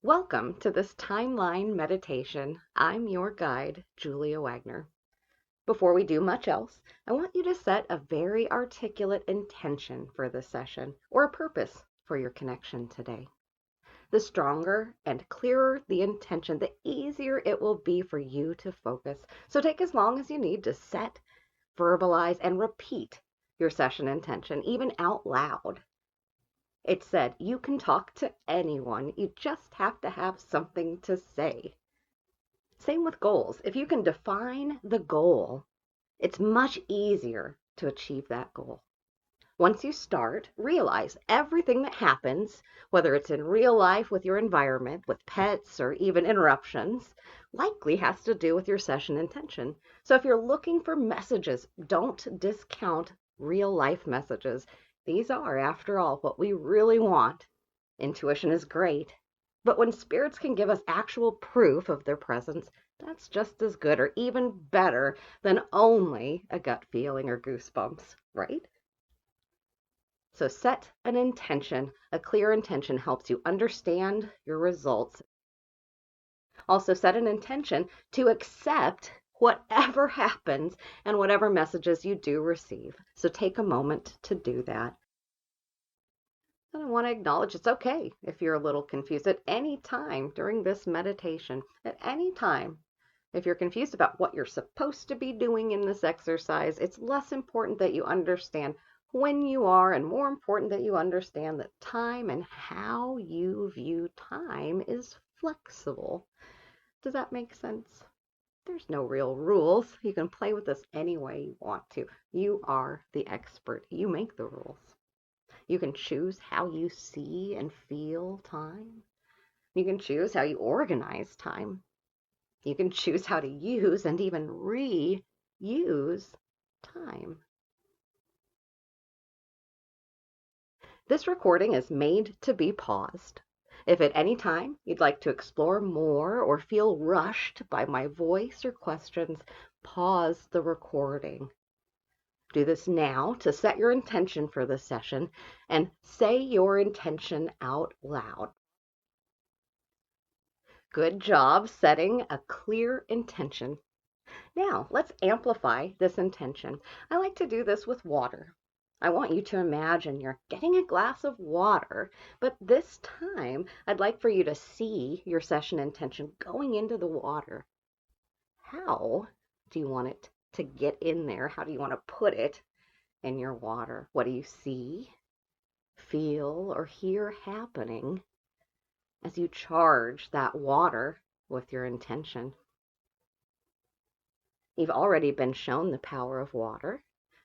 Welcome to this timeline meditation. I'm your guide, Julia Wagner. Before we do much else, I want you to set a very articulate intention for this session or a purpose for your connection today. The stronger and clearer the intention, the easier it will be for you to focus. So take as long as you need to set, verbalize, and repeat your session intention, even out loud. It said you can talk to anyone, you just have to have something to say. Same with goals. If you can define the goal, it's much easier to achieve that goal. Once you start, realize everything that happens, whether it's in real life with your environment, with pets, or even interruptions, likely has to do with your session intention. So if you're looking for messages, don't discount real life messages. These are, after all, what we really want. Intuition is great, but when spirits can give us actual proof of their presence, that's just as good or even better than only a gut feeling or goosebumps, right? So set an intention. A clear intention helps you understand your results. Also set an intention to accept whatever happens and whatever messages you do receive. So take a moment to do that. And I want to acknowledge it's okay if you're a little confused at any time during this meditation. At any time, if you're confused about what you're supposed to be doing in this exercise, it's less important that you understand when you are, and more important that you understand that time and how you view time is flexible. Does that make sense? There's no real rules. You can play with this any way you want to. You are the expert. You make the rules. You can choose how you see and feel time. You can choose how you organize time. You can choose how to use and even reuse time. This recording is made to be paused. If at any time you'd like to explore more or feel rushed by my voice or questions, pause the recording. Do this now to set your intention for this session and say your intention out loud. Good job setting a clear intention. Now, let's amplify this intention. I like to do this with water. I want you to imagine you're getting a glass of water, but this time I'd like for you to see your session intention going into the water. How do you want it to get in there? How do you want to put it in your water? What do you see, feel, or hear happening as you charge that water with your intention? You've already been shown the power of water,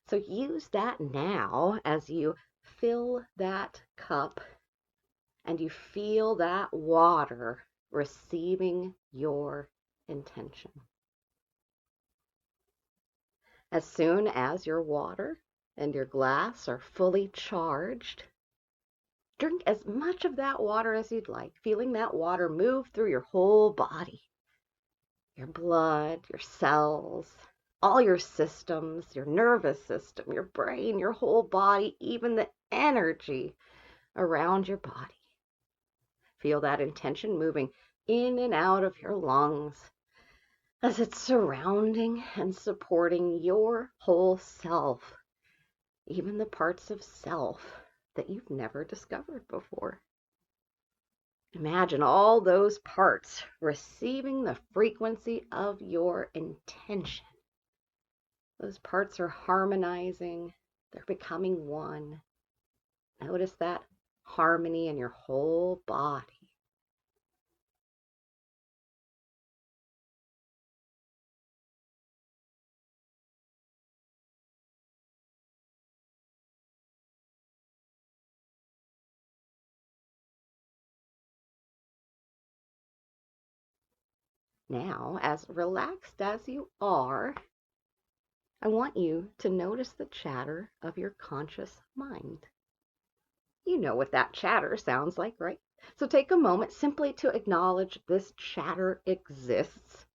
so use that now as you fill that cup and you feel that water receiving your intention. As soon as your water and your glass are fully charged, drink as much of that water as you'd like, feeling that water move through your whole body, your blood, your cells, all your systems, your nervous system, your brain, your whole body, even the energy around your body. Feel that intention moving in and out of your lungs as it's surrounding and supporting your whole self, even the parts of self that you've never discovered before. Imagine all those parts receiving the frequency of your intention. Those parts are harmonizing. They're becoming one. Notice that harmony in your whole body. Now, as relaxed as you are, I want you to notice the chatter of your conscious mind. You know what that chatter sounds like, right? So take a moment simply to acknowledge this chatter exists.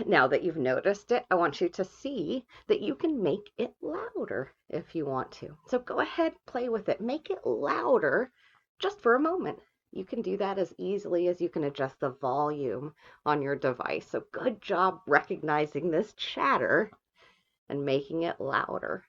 Now that you've noticed it, I want you to see that you can make it louder if you want to. So go ahead, play with it. Make it louder just for a moment. You can do that as easily as you can adjust the volume on your device. So good job recognizing this chatter and making it louder.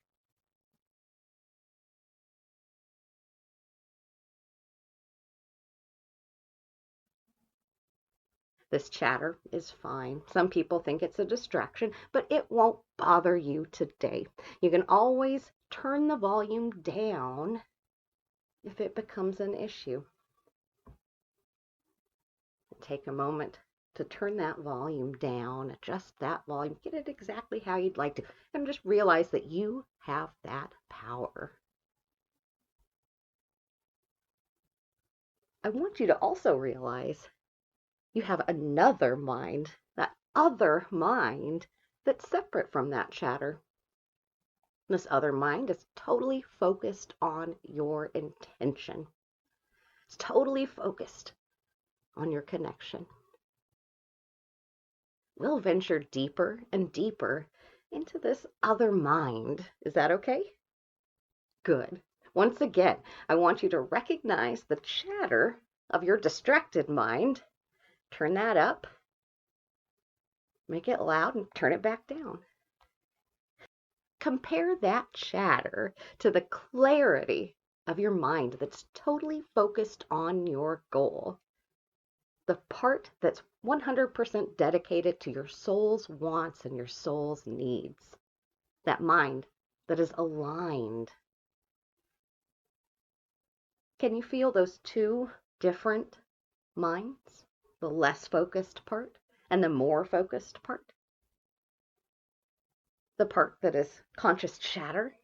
This chatter is fine. Some people think it's a distraction, but it won't bother you today. You can always turn the volume down if it becomes an issue. Take a moment to turn that volume down, adjust that volume, get it exactly how you'd like to, and just realize that you have that power. I want you to also realize you have another mind, that other mind that's separate from that chatter. This other mind is totally focused on your intention. It's totally focused on your connection. We'll venture deeper and deeper into this other mind. Is that okay? Good. Once again, I want you to recognize the chatter of your distracted mind. Turn that up, make it loud, and turn it back down. Compare that chatter to the clarity of your mind that's totally focused on your goal. The part that's 100% dedicated to your soul's wants and your soul's needs. That mind that is aligned. Can you feel those two different minds? The less focused part and the more focused part? The part that is conscious chatter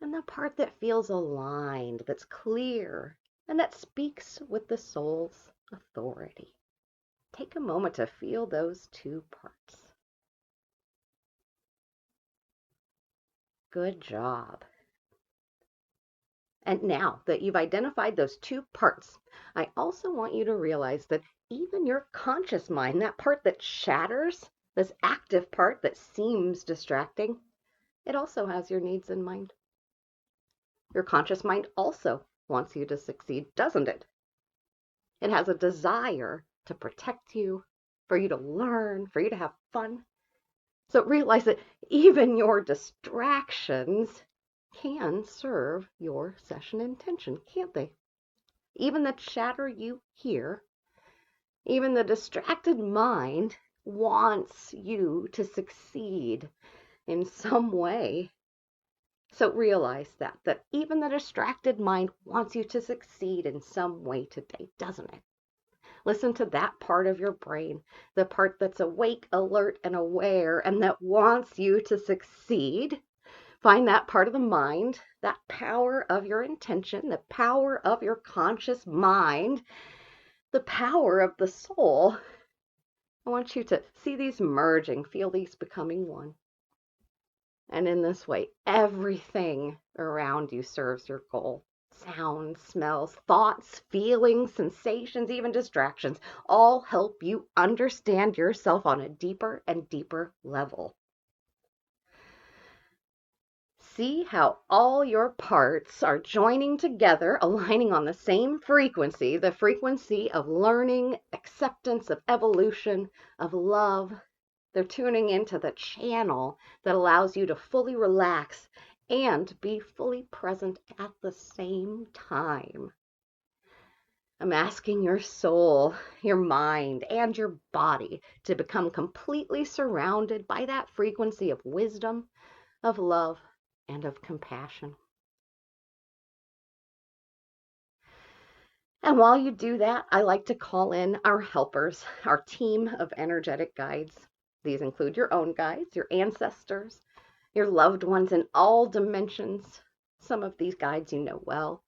and the part that feels aligned, that's clear, and that speaks with the soul's authority. Take a moment to feel those two parts. Good job. And now that you've identified those two parts, I also want you to realize that even your conscious mind, that part that shatters, this active part that seems distracting, it also has your needs in mind. Your conscious mind also wants you to succeed, doesn't it? It has a desire to protect you, for you to learn, for you to have fun. So realize that even your distractions can serve your session intention, can't they? Even the chatter you hear, even the distracted mind wants you to succeed in some way. So realize that even the distracted mind wants you to succeed in some way today, doesn't it? Listen to that part of your brain, the part that's awake, alert, and aware, and that wants you to succeed. Find that part of the mind, that power of your intention, the power of your conscious mind, the power of the soul. I want you to see these merging, feel these becoming one. And in this way, everything around you serves your goal. Sounds, smells, thoughts, feelings, sensations, even distractions, all help you understand yourself on a deeper and deeper level. See how all your parts are joining together, aligning on the same frequency, the frequency of learning, acceptance, of evolution, of love. They're tuning into the channel that allows you to fully relax and be fully present at the same time. I'm asking your soul, your mind, and your body to become completely surrounded by that frequency of wisdom, of love, and of compassion. And while you do that, I like to call in our helpers, our team of energetic guides. These include your own guides, your ancestors, your loved ones in all dimensions. Some of these guides you know well.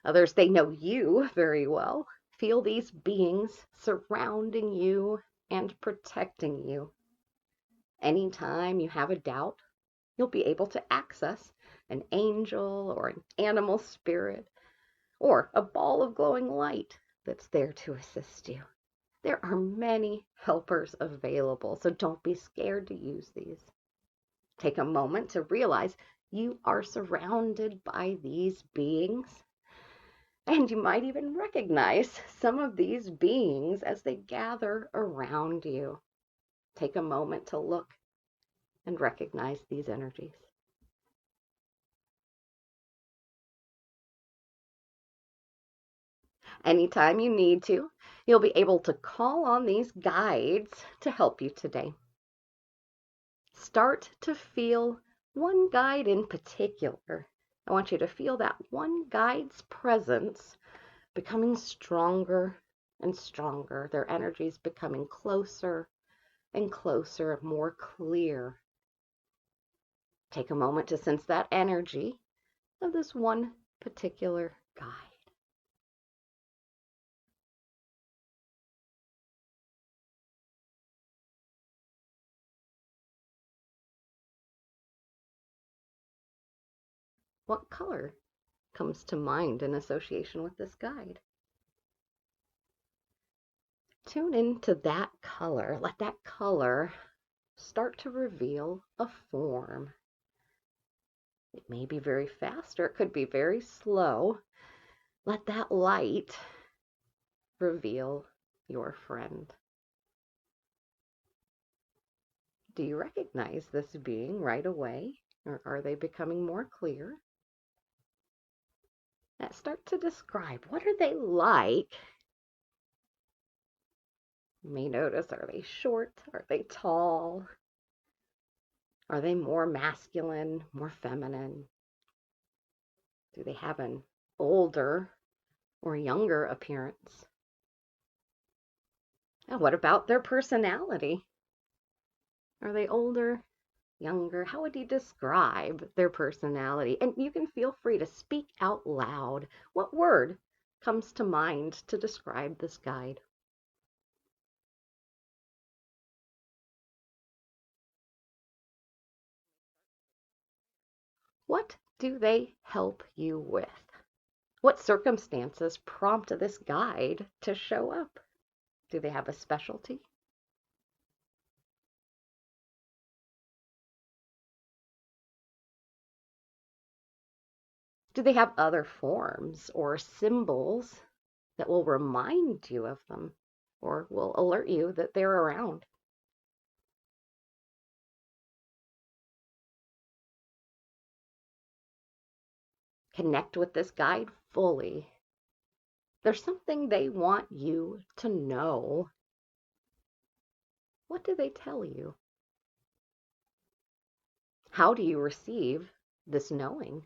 Others, they know you very well. Feel these beings surrounding you and protecting you. Anytime you have a doubt, you'll be able to access an angel or an animal spirit or a ball of glowing light that's there to assist you. There are many helpers available, so don't be scared to use these. Take a moment to realize you are surrounded by these beings, and you might even recognize some of these beings as they gather around you. Take a moment to look and recognize these energies. Anytime you need to, you'll be able to call on these guides to help you today. Start to feel one guide in particular. I want you to feel that one guide's presence becoming stronger and stronger. Their energies becoming closer and closer, more clear. Take a moment to sense that energy of this one particular guide. What color comes to mind in association with this guide? Tune into that color. Let that color start to reveal a form. It may be very fast or it could be very slow. Let that light reveal your friend. Do you recognize this being right away, or are they becoming more clear? Now start to describe, what are they like? You may notice, are they short? Are they tall? Are they more masculine, more feminine? Do they have an older or younger appearance? And what about their personality? Are they older, younger? How would you describe their personality? And you can feel free to speak out loud. What word comes to mind to describe this guide? What do they help you with? What circumstances prompt this guide to show up? Do they have a specialty? Do they have other forms or symbols that will remind you of them or will alert you that they're around? Connect with this guide fully. There's something they want you to know. What do they tell you? How do you receive this knowing?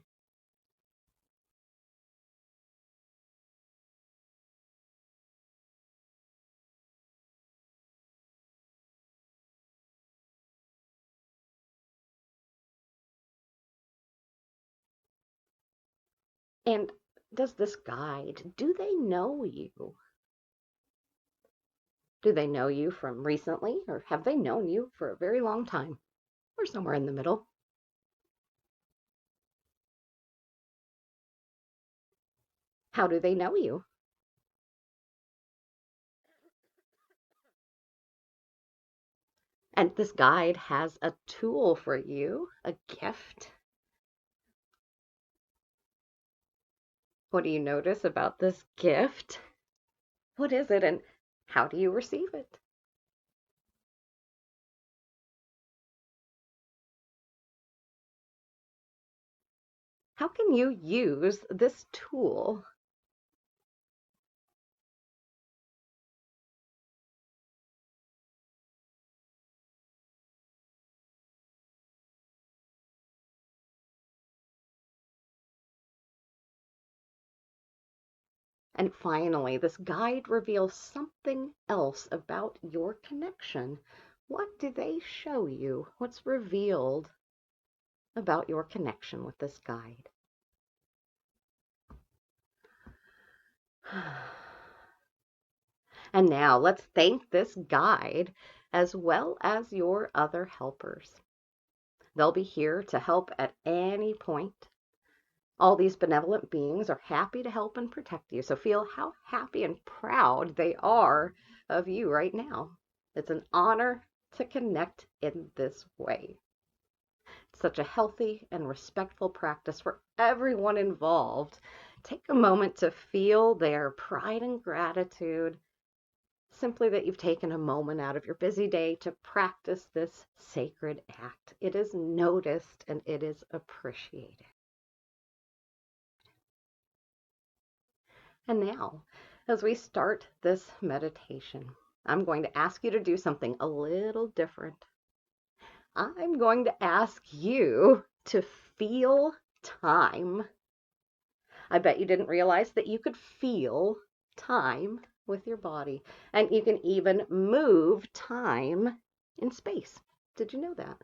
And does this guide, do they know you? Do they know you from recently, or have they known you for a very long time? Or somewhere in the middle? How do they know you? And this guide has a tool for you, a gift. What do you notice about this gift? What is it, and how do you receive it? How can you use this tool? And finally, this guide reveals something else about your connection. What do they show you? What's revealed about your connection with this guide? And now let's thank this guide as well as your other helpers. They'll be here to help at any point. All these benevolent beings are happy to help and protect you. So feel how happy and proud they are of you right now. It's an honor to connect in this way. It's such a healthy and respectful practice for everyone involved. Take a moment to feel their pride and gratitude, simply that you've taken a moment out of your busy day to practice this sacred act. It is noticed and it is appreciated. And now, as we start this meditation, I'm going to ask you to do something a little different. I'm going to ask you to feel time. I bet you didn't realize that you could feel time with your body, and you can even move time in space. Did you know that?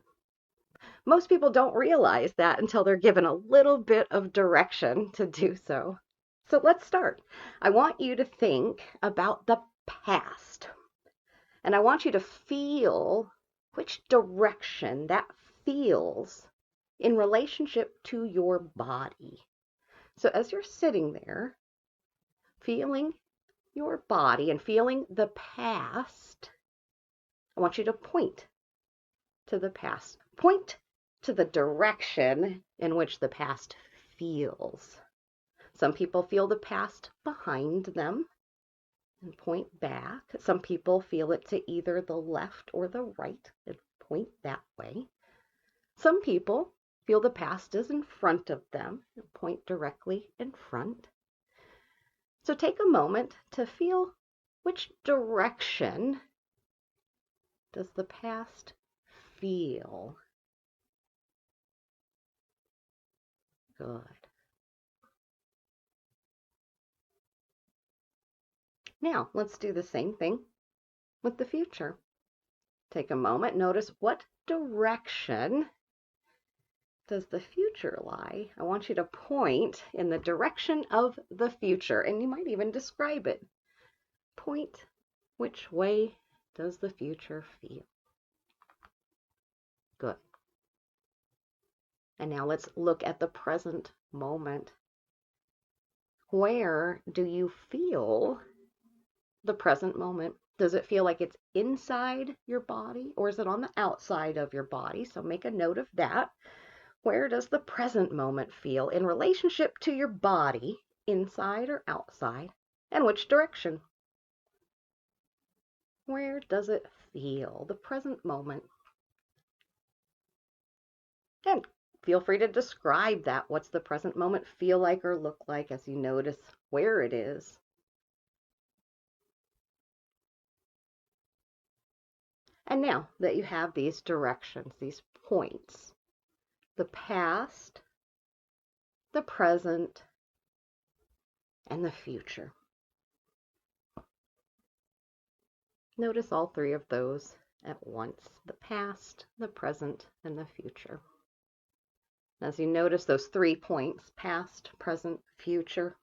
Most people don't realize that until they're given a little bit of direction to do so. So let's start. I want you to think about the past, and I want you to feel which direction that feels in relationship to your body. So as you're sitting there, feeling your body and feeling the past, I want you to point to the past. Point to the direction in which the past feels. Some people feel the past behind them and point back. Some people feel it to either the left or the right and point that way. Some people feel the past is in front of them and point directly in front. So take a moment to feel which direction does the past feel. Good. Now, let's do the same thing with the future. Take a moment, notice what direction does the future lie? I want you to point in the direction of the future, and you might even describe it. Point, which way does the future feel? Good. And now let's look at the present moment. Where do you feel the present moment? Does it feel like it's inside your body, or is it on the outside of your body? So make a note of that. Where does the present moment feel in relationship to your body, inside or outside, and which direction? Where does it feel, the present moment? And feel free to describe that. What's the present moment feel like or look like as you notice where it is? And now that you have these directions, these points, the past, the present, and the future. Notice all three of those at once, the past, the present, and the future. As you notice those 3 points, past, present, future,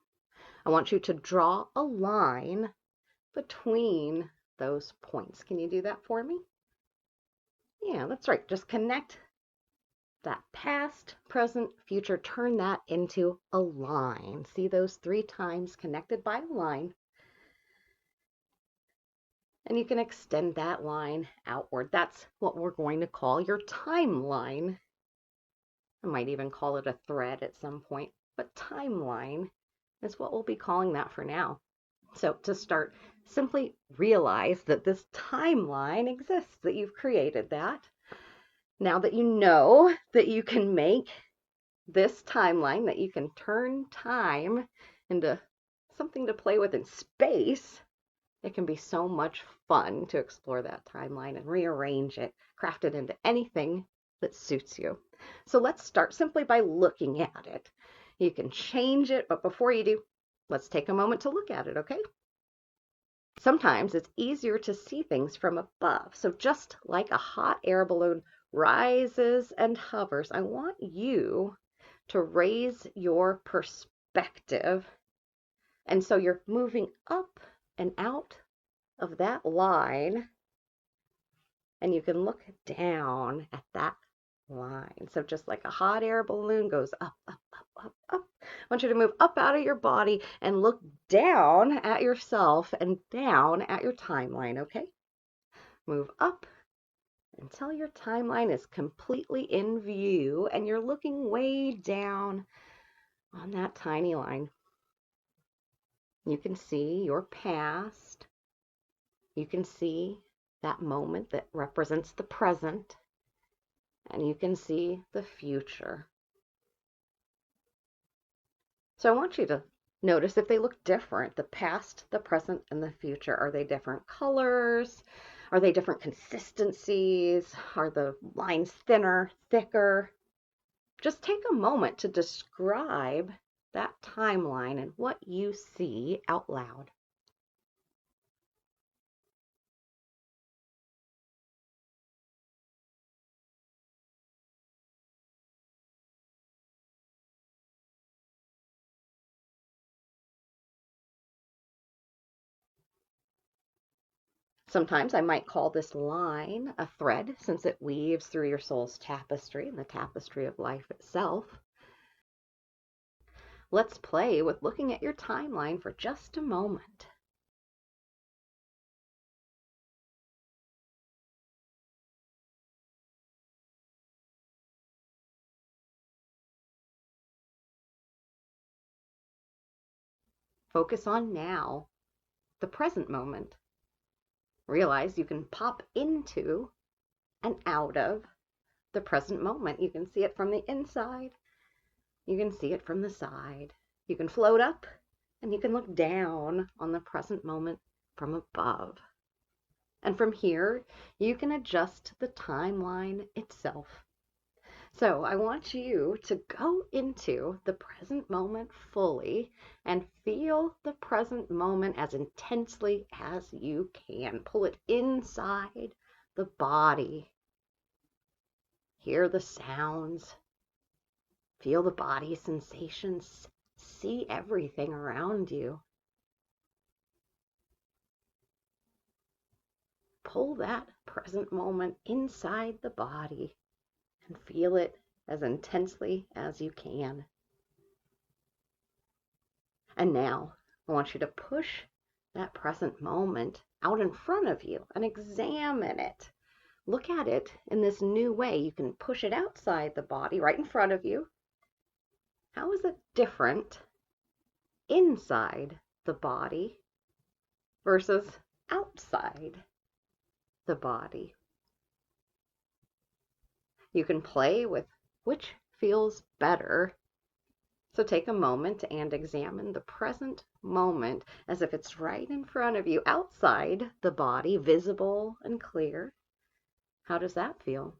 I want you to draw a line between those points. Can you do that for me? Yeah, that's right. Just connect that past, present, future, turn that into a line. See those 3 times connected by a line? And you can extend that line outward. That's what we're going to call your timeline. I might even call it a thread at some point, but timeline is what we'll be calling that for now. So to start, simply realize that this timeline exists, that you've created that. Now that you know that you can make this timeline, that you can turn time into something to play with in space, it can be so much fun to explore that timeline and rearrange it, craft it into anything that suits you. So let's start simply by looking at it. You can change it, but before you do, let's take a moment to look at it, okay? Sometimes it's easier to see things from above. So just like a hot air balloon rises and hovers, I want you to raise your perspective. And so you're moving up and out of that line, and you can look down at that line. So just like a hot air balloon goes up, up, up, up, up. I want you to move up out of your body and look down at yourself and down at your timeline, okay? Move up until your timeline is completely in view and you're looking way down on that tiny line. You can see your past. You can see that moment that represents the present. And you can see the future. So I want you to notice if they look different, the past, the present, and the future. Are they different colors? Are they different consistencies? Are the lines thinner, thicker? Just take a moment to describe that timeline and what you see out loud. Sometimes I might call this line a thread since it weaves through your soul's tapestry and the tapestry of life itself. Let's play with looking at your timeline for just a moment. Focus on now, the present moment. Realize you can pop into and out of the present moment. You can see it from the inside. You can see it from the side. You can float up and you can look down on the present moment from above. And from here, you can adjust the timeline itself. So I want you to go into the present moment fully and feel the present moment as intensely as you can. Pull it inside the body. Hear the sounds. Feel the body sensations. See everything around you. Pull that present moment inside the body and feel it as intensely as you can. And now I want you to push that present moment out in front of you and examine it. Look at it in this new way. You can push it outside the body right in front of you. How is it different inside the body versus outside the body? You can play with which feels better. So take a moment and examine the present moment as if it's right in front of you, outside the body, visible and clear. How does that feel?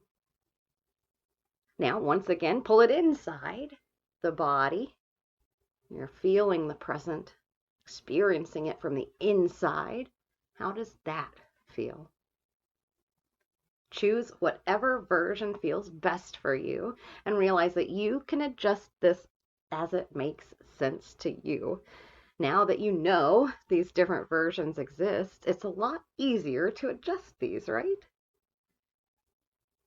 Now, once again, pull it inside the body. You're feeling the present, experiencing it from the inside. How does that feel? Choose whatever version feels best for you and realize that you can adjust this as it makes sense to you. Now that you know these different versions exist, it's a lot easier to adjust these, right?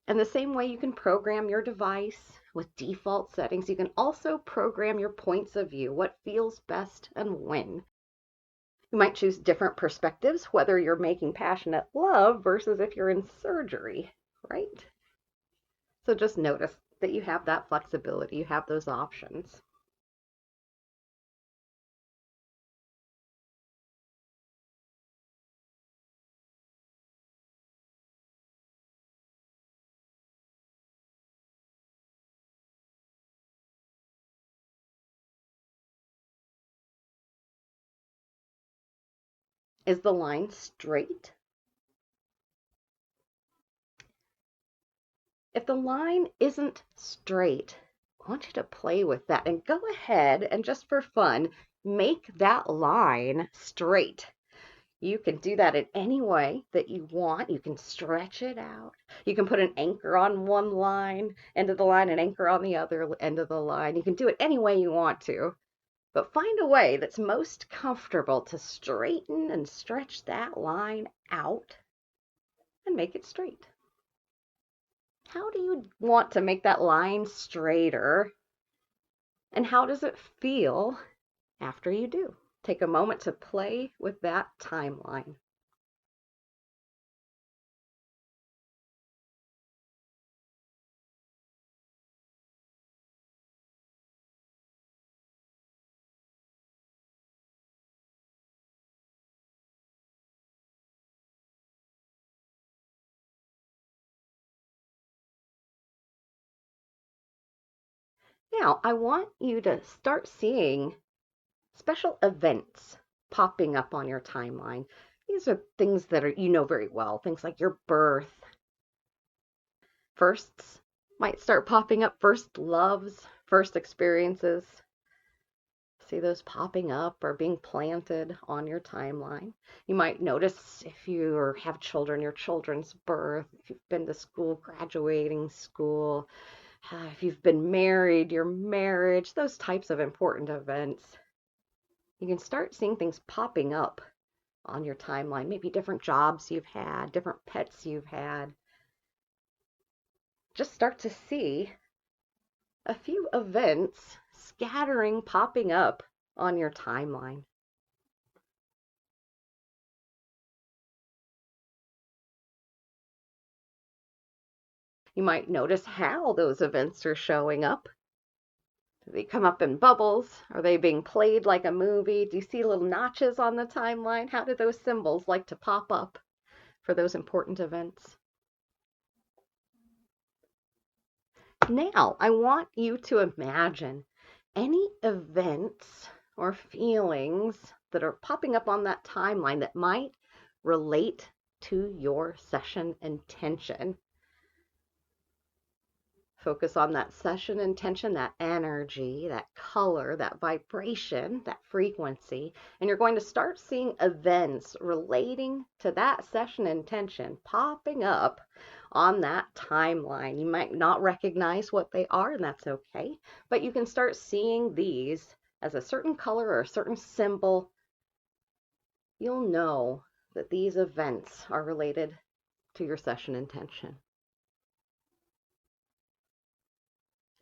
And the same way you can program your device with default settings, you can also program your points of view, what feels best and when. You might choose different perspectives, whether you're making passionate love versus if you're in surgery, right? So just notice that you have that flexibility, you have those options. Is the line straight? If the line isn't straight, I want you to play with that and go ahead and just for fun, make that line straight. You can do that in any way that you want. You can stretch it out. You can put an anchor on one line, end of the line, and anchor on the other end of the line. You can do it any way you want to, but find a way that's most comfortable to straighten and stretch that line out and make it straight. How do you want to make that line straighter? And how does it feel after you do? Take a moment to play with that timeline. Now, I want you to start seeing special events popping up on your timeline. These are things that are very well, things like your birth, firsts might start popping up, first loves, first experiences. See those popping up or being planted on your timeline. You might notice if you have children, your children's birth, if you've been to school, graduating school, if you've been married, your marriage, those types of important events. You can start seeing things popping up on your timeline, maybe different jobs you've had, different pets you've had. Just start to see a few events scattering, popping up on your timeline. You might notice how those events are showing up. Do they come up in bubbles? Are they being played like a movie? Do you see little notches on the timeline? How do those symbols like to pop up for those important events? Now, I want you to imagine any events or feelings that are popping up on that timeline that might relate to your session intention. Focus on that session intention, that energy, that color, that vibration, that frequency, and you're going to start seeing events relating to that session intention popping up on that timeline. You might not recognize what they are, and that's okay, but you can start seeing these as a certain color or a certain symbol. You'll know that these events are related to your session intention.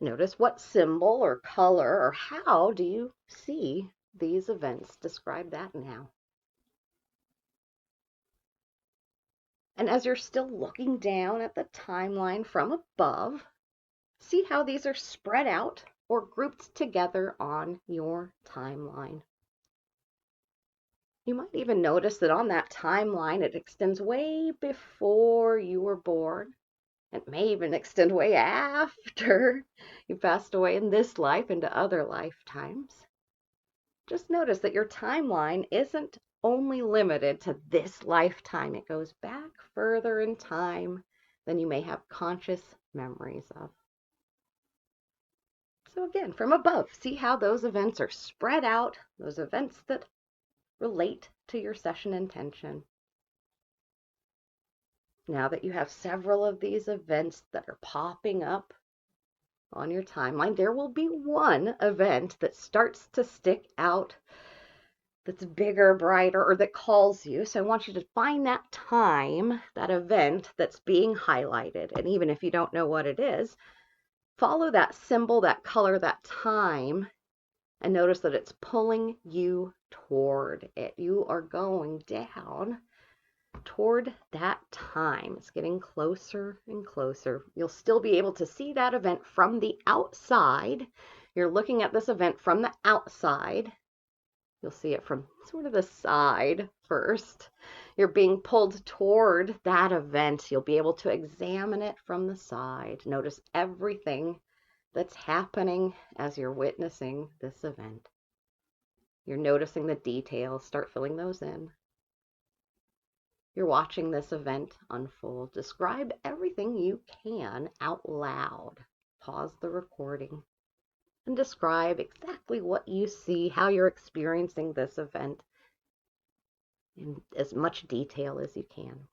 Notice what symbol or color or how do you see these events? Describe that now. And as you're still looking down at the timeline from above, see how these are spread out or grouped together on your timeline. You might even notice that on that timeline it extends way before you were born. It may even extend way after you passed away in this life into other lifetimes. Just notice that your timeline isn't only limited to this lifetime. It goes back further in time than you may have conscious memories of. So again, from above, see how those events are spread out, those events that relate to your session intention. Now that you have several of these events that are popping up on your timeline, there will be one event that starts to stick out, that's bigger, brighter, or that calls you. So I want you to find that time, that event that's being highlighted. And even if you don't know what it is, follow that symbol, that color, that time, and notice that it's pulling you toward it. You are going down toward that time. It's getting closer and closer. You'll still be able to see that event from the outside. You're looking at this event from the outside. You'll see it from sort of the side first. You're being pulled toward that event. You'll be able to examine it from the side. Notice everything that's happening as you're witnessing this event. You're noticing the details. Start filling those in. You're watching this event unfold. Describe everything you can out loud. Pause the recording and describe exactly what you see, how you're experiencing this event in as much detail as you can.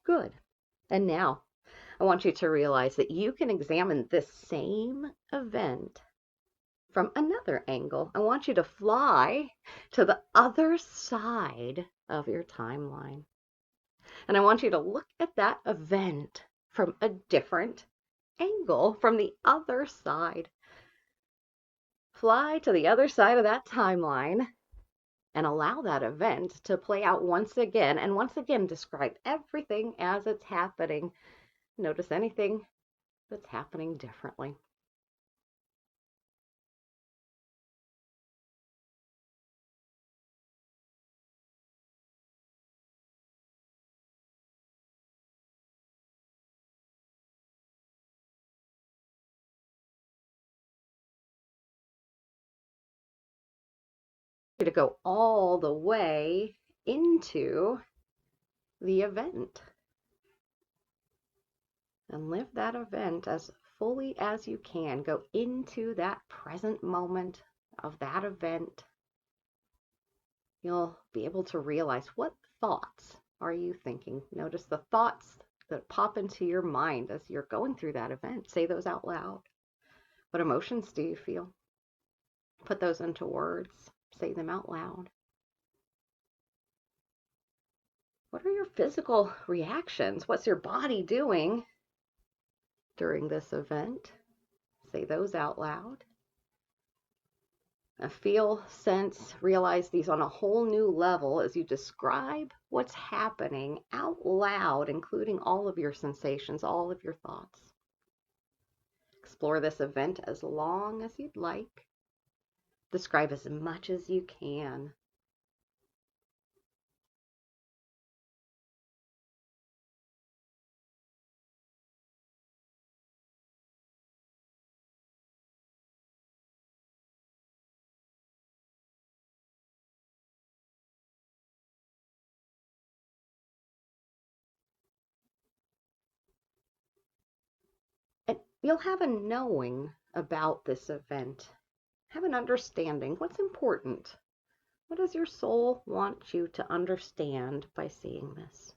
Good. And now I want you to realize that you can examine this same event from another angle. I want you to fly to the other side of your timeline. And I want you to look at that event from a different angle, from the other side. Fly to the other side of that timeline and allow that event to play out once again, and once again describe everything as it's happening. Notice anything that's happening differently. To go all the way into the event and live that event as fully as you can. Go into that present moment of that event. You'll be able to realize, what thoughts are you thinking? Notice the thoughts that pop into your mind as you're going through that event. Say those out loud. What emotions do you feel? Put those into words. Say them out loud. What are your physical reactions? What's your body doing during this event? Say those out loud. Now feel, sense, realize these on a whole new level as you describe what's happening out loud, including all of your sensations, all of your thoughts. Explore this event as long as you'd like. Describe as much as you can. And you'll have a knowing about this event. Have an understanding. What's important? What does your soul want you to understand by seeing this?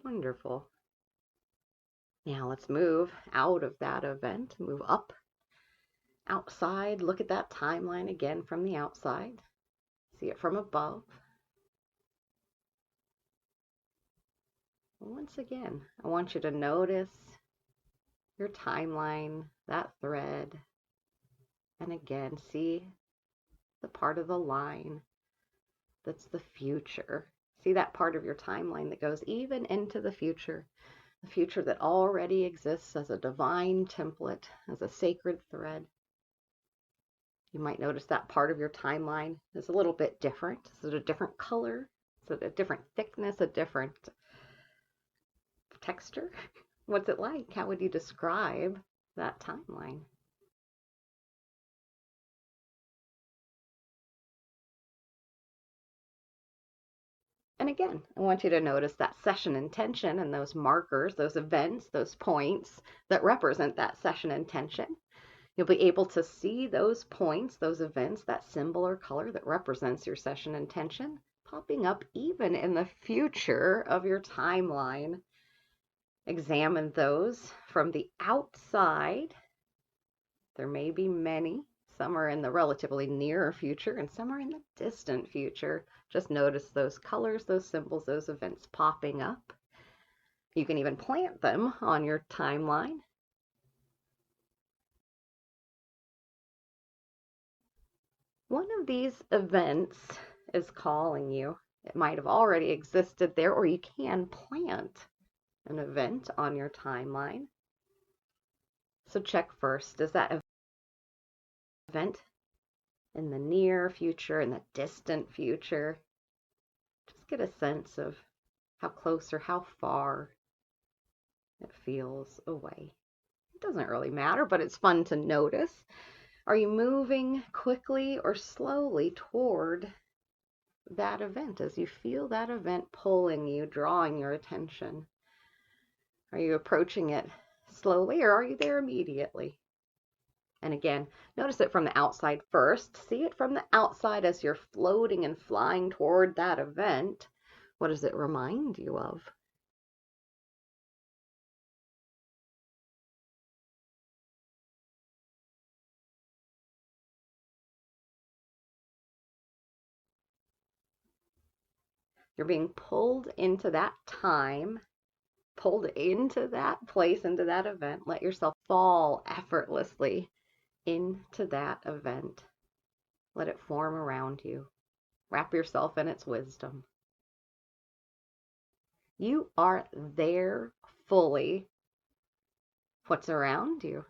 Wonderful. Now let's move out of that event, move up, outside, look at that timeline again from the outside, see it from above. Once again, I want you to notice your timeline, that thread, and again, see the part of the line that's the future. See that part of your timeline that goes even into the future that already exists as a divine template, as a sacred thread. You might notice that part of your timeline is a little bit different. Is it a different color? Is it a different thickness, a different texture? What's it like? How would you describe that timeline? And again, I want you to notice that session intention and those markers, those events, those points that represent that session intention. You'll be able to see those points, those events, that symbol or color that represents your session intention popping up even in the future of your timeline. Examine those from the outside. There may be many. Some are in the relatively near future and some are in the distant future. Just notice those colors, those symbols, those events popping up. You can even plant them on your timeline. One of these events is calling you. It might have already existed there, or you can plant an event on your timeline. So check first, does that event in the near future, in the distant future? Just get a sense of how close or how far it feels away. It doesn't really matter, but it's fun to notice. Are you moving quickly or slowly toward that event, as you feel that event pulling you, drawing your attention? Are you approaching it slowly or are you there immediately? And again, notice it from the outside first. See it from the outside as you're floating and flying toward that event. What does it remind you of? You're being pulled into that time, pulled into that place, into that event. Let yourself fall effortlessly into that event. Let it form around you. Wrap yourself in its wisdom. You are there fully. What's around you?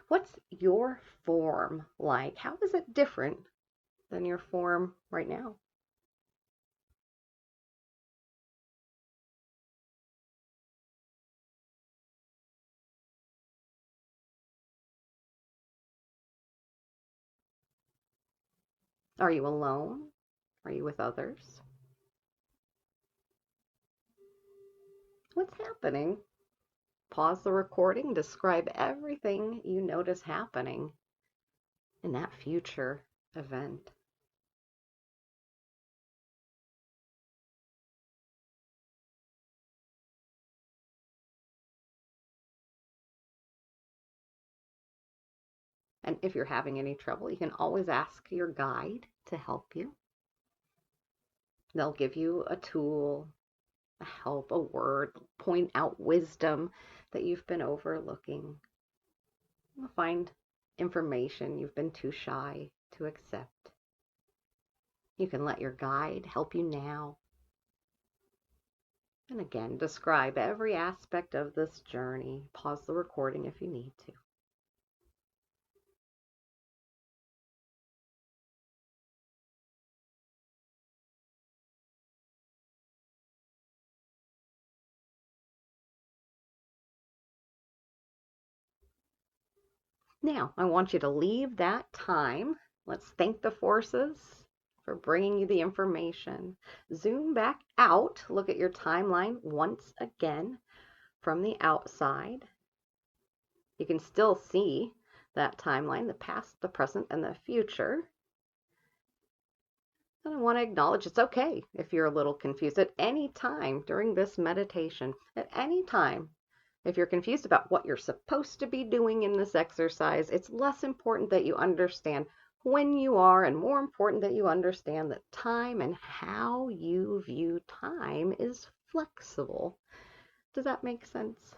What's your form like? How is it different than your form right now? Are you alone? Are you with others? What's happening? Pause the recording, describe everything you notice happening in that future event. And if you're having any trouble, you can always ask your guide to help you. They'll give you a tool, a help, a word, point out wisdom that you've been overlooking. You'll find information you've been too shy to accept. You can let your guide help you now. And again, describe every aspect of this journey. Pause the recording if you need to. Now, I want you to leave that time. Let's thank the forces for bringing you the information. Zoom back out. Look at your timeline once again from the outside. You can still see that timeline, the past, the present, and the future. And I want to acknowledge it's okay if you're a little confused at any time during this meditation. At any time, if you're confused about what you're supposed to be doing in this exercise, it's less important that you understand when you are, and more important that you understand that time and how you view time is flexible. Does that make sense?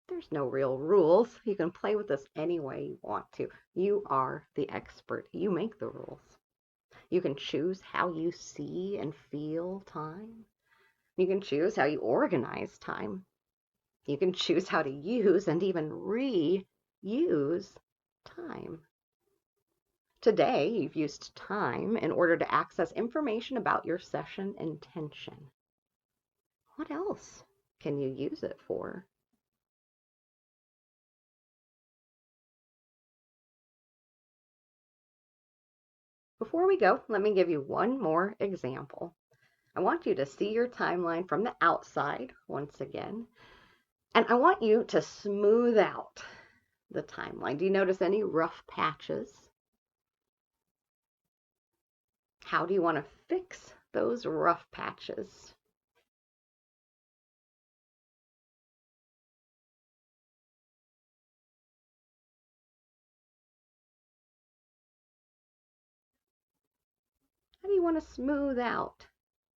There's no real rules. You can play with this any way you want to. You are the expert. You make the rules. You can choose how you see and feel time. You can choose how you organize time. You can choose how to use and even reuse time. Today, you've used time in order to access information about your session intention. What else can you use it for? Before we go, let me give you one more example. I want you to see your timeline from the outside once again, and I want you to smooth out the timeline. Do you notice any rough patches? How do you want to fix those rough patches? How do you want to smooth out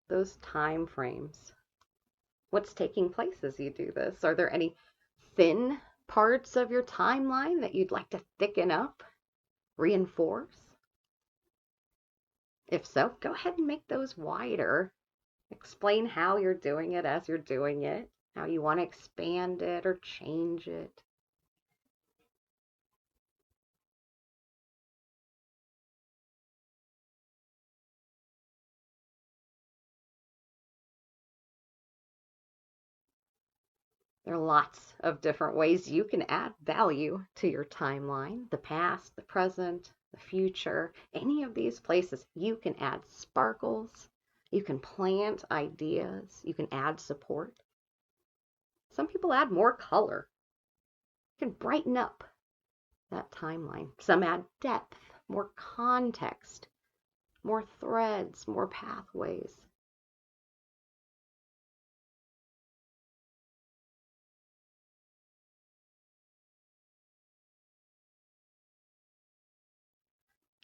those time frames? What's taking place as you do this? Are there any thin parts of your timeline that you'd like to thicken up, reinforce? If so, go ahead and make those wider. Explain how you're doing it as you're doing it, how you want to expand it or change it. There are lots of different ways you can add value to your timeline, the past, the present, the future. Any of these places, you can add sparkles, you can plant ideas, you can add support. Some people add more color. You can brighten up that timeline. Some add depth, more context, more threads, more pathways.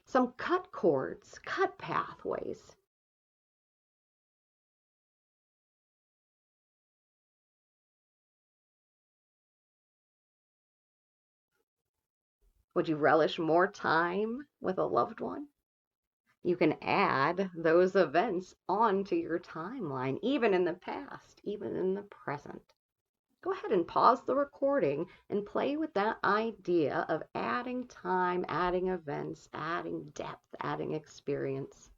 Some cut cords, cut pathways. Would you relish more time with a loved one? You can add those events onto your timeline, even in the past, even in the present. Go ahead and pause the recording and play with that idea of adding time, adding events, adding depth, adding experience,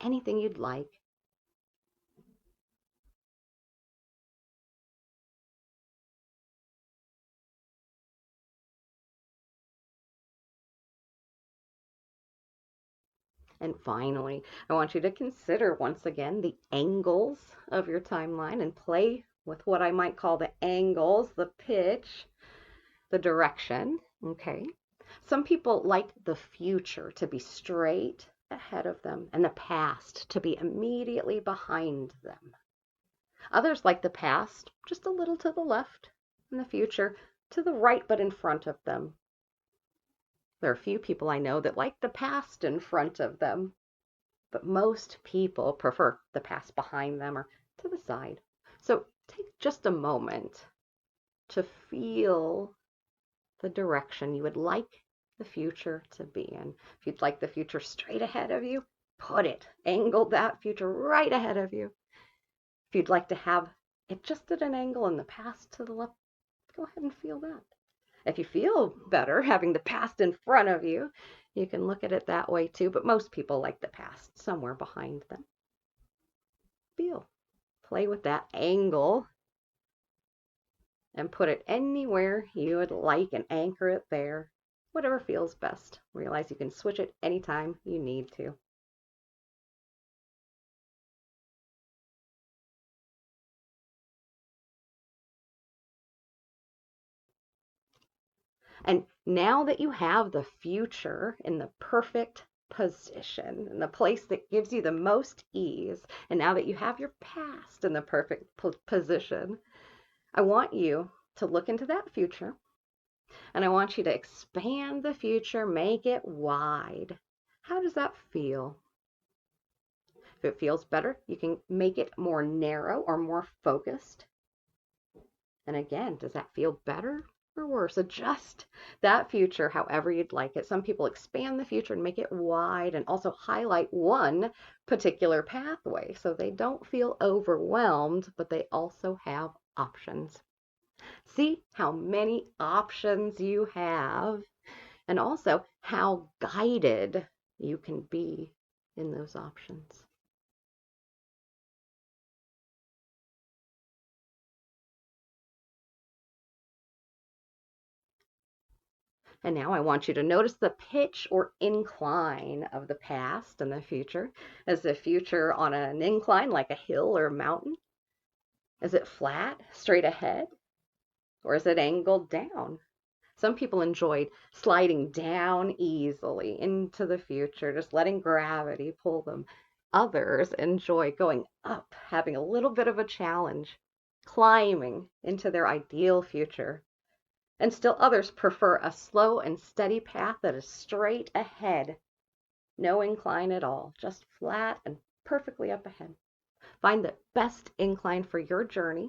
anything you'd like. And finally, I want you to consider once again the angles of your timeline and play with what I might call the angles, the pitch, the direction. Okay. Some people like the future to be straight ahead of them and the past to be immediately behind them. Others like the past just a little to the left and the future to the right but in front of them. There are a few people I know that like the past in front of them, but most people prefer the past behind them or to the side. So take just a moment to feel the direction you would like the future to be in. If you'd like the future straight ahead of you, put it, angle that future right ahead of you. If you'd like to have it just at an angle in the past to the left, go ahead and feel that. If you feel better having the past in front of you, you can look at it that way too, but most people like the past somewhere behind them. Feel, play with that angle and put it anywhere you would like and anchor it there. Whatever feels best. Realize you can switch it anytime you need to. And now that you have the future in the perfect position, in the place that gives you the most ease, and now that you have your past in the perfect position, I want you to look into that future, and I want you to expand the future, make it wide. How does that feel? If it feels better, you can make it more narrow or more focused. And again, does that feel better or worse? Adjust that future however you'd like it. Some people expand the future and make it wide and also highlight one particular pathway so they don't feel overwhelmed, but they also have options. See how many options you have and also how guided you can be in those options. And now I want you to notice the pitch or incline of the past and the future. Is the future on an incline like a hill or a mountain? Is it flat, straight ahead? Or is it angled down? Some people enjoyed sliding down easily into the future, just letting gravity pull them. Others enjoy going up, having a little bit of a challenge, climbing into their ideal future. And still others prefer a slow and steady path that is straight ahead, no incline at all, just flat and perfectly up ahead. Find the best incline for your journey.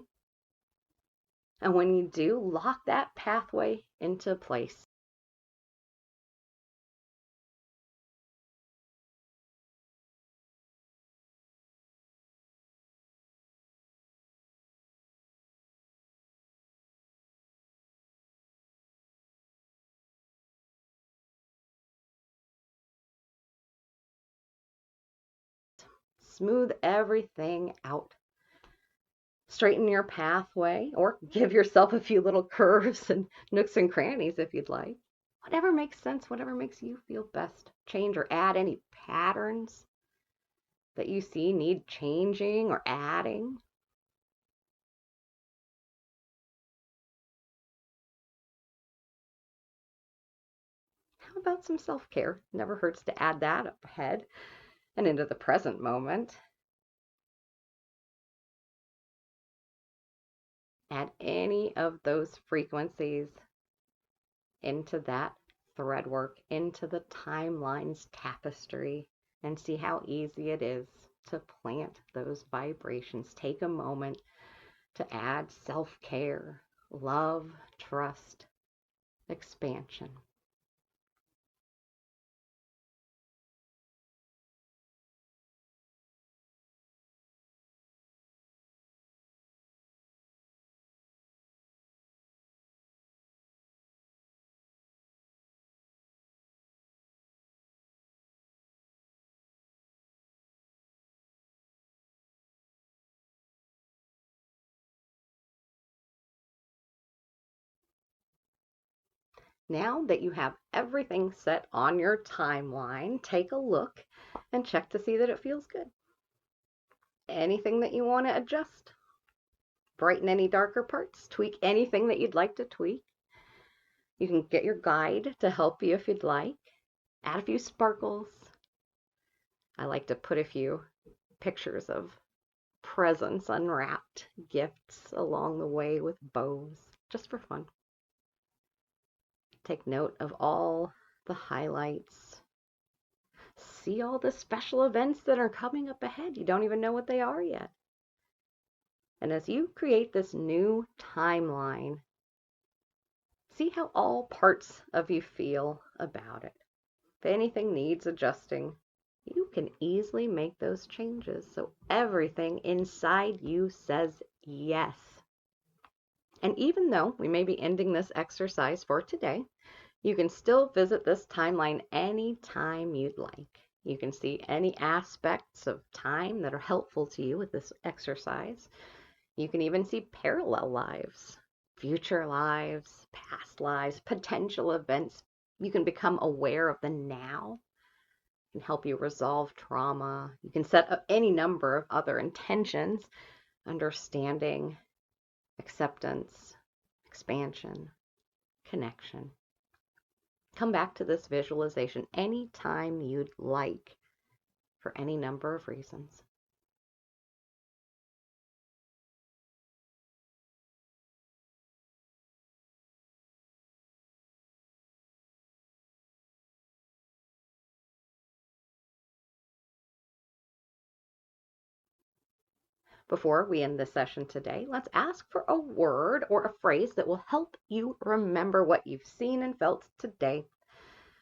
And when you do, lock that pathway into place. Smooth everything out. Straighten your pathway or give yourself a few little curves and nooks and crannies if you'd like. Whatever makes sense, whatever makes you feel best. Change or add any patterns that you see need changing or adding. How about some self-care? Never hurts to add that up ahead and into the present moment. Add any of those frequencies into that thread work, into the timeline's tapestry, and see how easy it is to plant those vibrations. Take a moment to add self-care, love, trust, expansion. Now that you have everything set on your timeline, take a look and check to see that it feels good. Anything that you want to adjust, brighten any darker parts, tweak anything that you'd like to tweak. You can get your guide to help you if you'd like. Add a few sparkles. I like to put a few pictures of presents, unwrapped gifts along the way with bows, just for fun. Take note of all the highlights. See all the special events that are coming up ahead. You don't even know what they are yet. And as you create this new timeline, see how all parts of you feel about it. If anything needs adjusting, you can easily make those changes so everything inside you says yes. And even though we may be ending this exercise for today, you can still visit this timeline anytime you'd like. You can see any aspects of time that are helpful to you with this exercise. You can even see parallel lives, future lives, past lives, potential events. You can become aware of the now. It can help you resolve trauma. You can set up any number of other intentions, understanding, acceptance, expansion, connection. Come back to this visualization anytime you'd like for any number of reasons. Before we end this session today, let's ask for a word or a phrase that will help you remember what you've seen and felt today.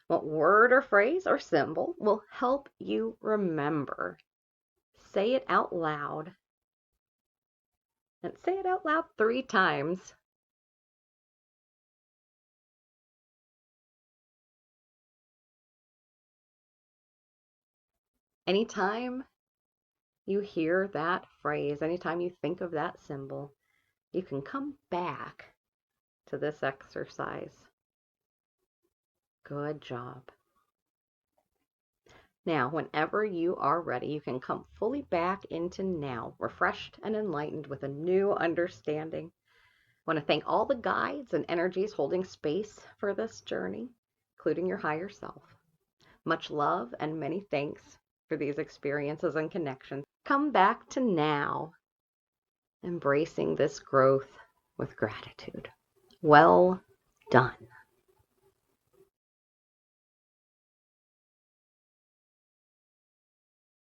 What word or phrase or symbol will help you remember? Say it out loud. And say it out loud 3 times. Anytime you hear that phrase, anytime you think of that symbol, you can come back to this exercise. Good job. Now, whenever you are ready, you can come fully back into now, refreshed and enlightened with a new understanding. I want to thank all the guides and energies holding space for this journey, including your higher self. Much love and many thanks for these experiences and connections. Come back to now, embracing this growth with gratitude. Well done.